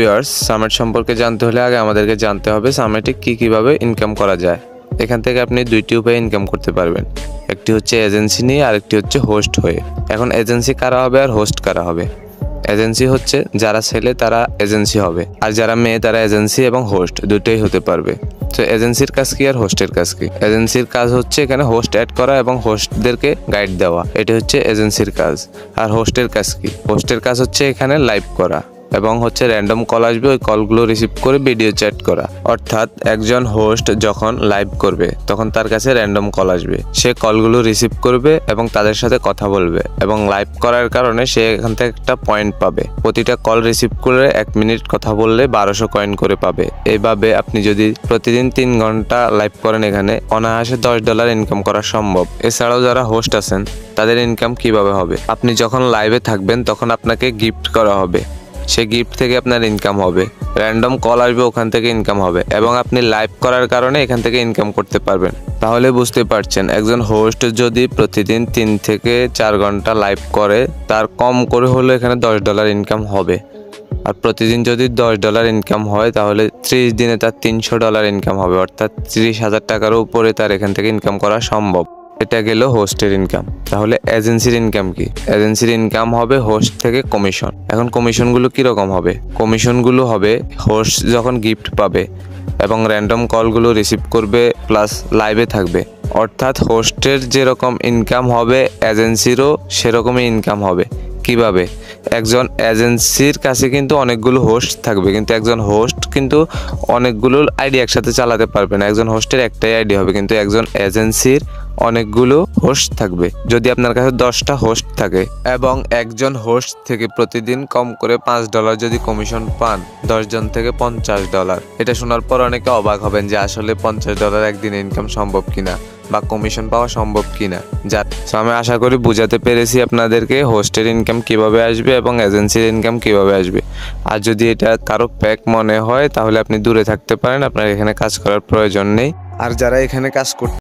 Viewers, সামেট সম্পর্কে জানতে হলে আগে আমাদেরকে জানতে হবে সামেটে কিভাবে ইনকাম করা যায়। এখান থেকে আপনি দুইটি উপায়ে ইনকাম করতে পারবেন। একটি হচ্ছে এজেন্সি নিয়ে, আরেকটি হচ্ছে হোস্ট হয়ে। এখন এজেন্সি কারা হবে আর হোস্ট কারা হবে? এজেন্সি হচ্ছে যারা ছেলে তারা এজেন্সি হবে, আর যারা মেয়ে তারা এজেন্সি এবং হোস্ট দুটোই হতে পারবে। তো এজেন্সির কাজ কি আর হোস্টের কাজ কি? এজেন্সির কাজ হচ্ছে এখানে হোস্ট অ্যাড করা এবং হোস্টদেরকে গাইড দেওয়া, এটা হচ্ছে এজেন্সির কাজ। আর হোস্টের কাজ কি? হোস্টের কাজ হচ্ছে এখানে লাইভ করা এবং হচ্ছে র্যান্ডম কল আসবে, ওই কলগুলো রিসিভ করে ভিডিও চ্যাট করা। অর্থাৎ একজন হোস্ট যখন লাইভ করবে তখন তার কাছে র্যান্ডম কল আসবে, সে কলগুলো রিসিভ করবে এবং তাদের সাথে কথা বলবে, এবং লাইভ করার কারণে সে এখান থেকে একটা পয়েন্ট পাবে। প্রতিটা কল রিসিভ করে 1 মিনিট কথা বললে 1200 কয়েন করে পাবে। এইভাবে আপনি যদি প্রতিদিন 3 ঘন্টা লাইভ করেন, এখানে অনায়াসে $10 ইনকাম করা সম্ভব। এছাড়াও যারা হোস্ট আছেন তাদের ইনকাম কিভাবে হবে? আপনি যখন লাইভে থাকবেন তখন আপনাকে গিফট করা হবে, সেই গিফট থেকে আপনার ইনকাম হবে। র্যান্ডম কল আসবে, ওখান থেকে ইনকাম হবে, এবং আপনি লাইভ করার কারণে এখান থেকে ইনকাম করতে পারবেন। তাহলে বুঝতে পারছেন, একজন হোস্ট যদি প্রতিদিন 3 থেকে 4 ঘন্টা লাইভ করে, তার কম করে হলে এখানে $10 ইনকাম হবে। আর প্রতিদিন যদি $10 ইনকাম হয় তাহলে 30 দিনে তার $300 ইনকাম হবে, অর্থাৎ 30,000 টাকার উপরে তার এখান থেকে ইনকাম করা সম্ভব। এটা গেল হোস্টের ইনকাম। তাহলে এজেন্সির ইনকাম কি? এজেন্সির ইনকাম হবে হোস্ট থেকে কমিশন। এখন কমিশনগুলো কীরকম হবে? কমিশনগুলো হবে হোস্ট যখন গিফট পাবে এবং র্যান্ডম কলগুলো রিসিভ করবে প্লাস লাইভে থাকবে, অর্থাৎ হোস্টের যেরকম ইনকাম হবে এজেন্সিরও সেরকমই ইনকাম হবে। কিভাবে? একজন এজেন্সির কাছে কিন্তু অনেকগুলো হোস্ট থাকবে, কিন্তু একজন হোস্ট কিন্তু অনেকগুলো আইডি একসাথে চালাতে পারবে না। একজন হোস্টের একটাই আইডি হবে, কিন্তু একজন এজেন্সির অনেকগুলো হোস্ট থাকবে। যদি আপনার কাছে 10টা হোস্ট থাকে এবং একজন হোস্ট থেকে প্রতিদিন কম করে $5 যদি কমিশন পান, 10 জন থেকে $50। এটা শোনার পর অনেকে অবাক হবেন যে আসলে $50 একদিনে ইনকাম সম্ভব কিনা বা কমিশন পাওয়া সম্ভব কিনা। আমি আশা করি বুঝাতে পেরেছি আপনাদেরকে হোস্টের ইনকাম কিভাবে আসবে এবং এজেন্সির ইনকাম কিভাবে আসবে। আর যদি এটা কারো প্যাক মনে হয় তাহলে আপনি দূরে থাকতে পারেন, আপনার এখানে কাজ করার প্রয়োজন নেই। আর যারা এখানে কাজ করতে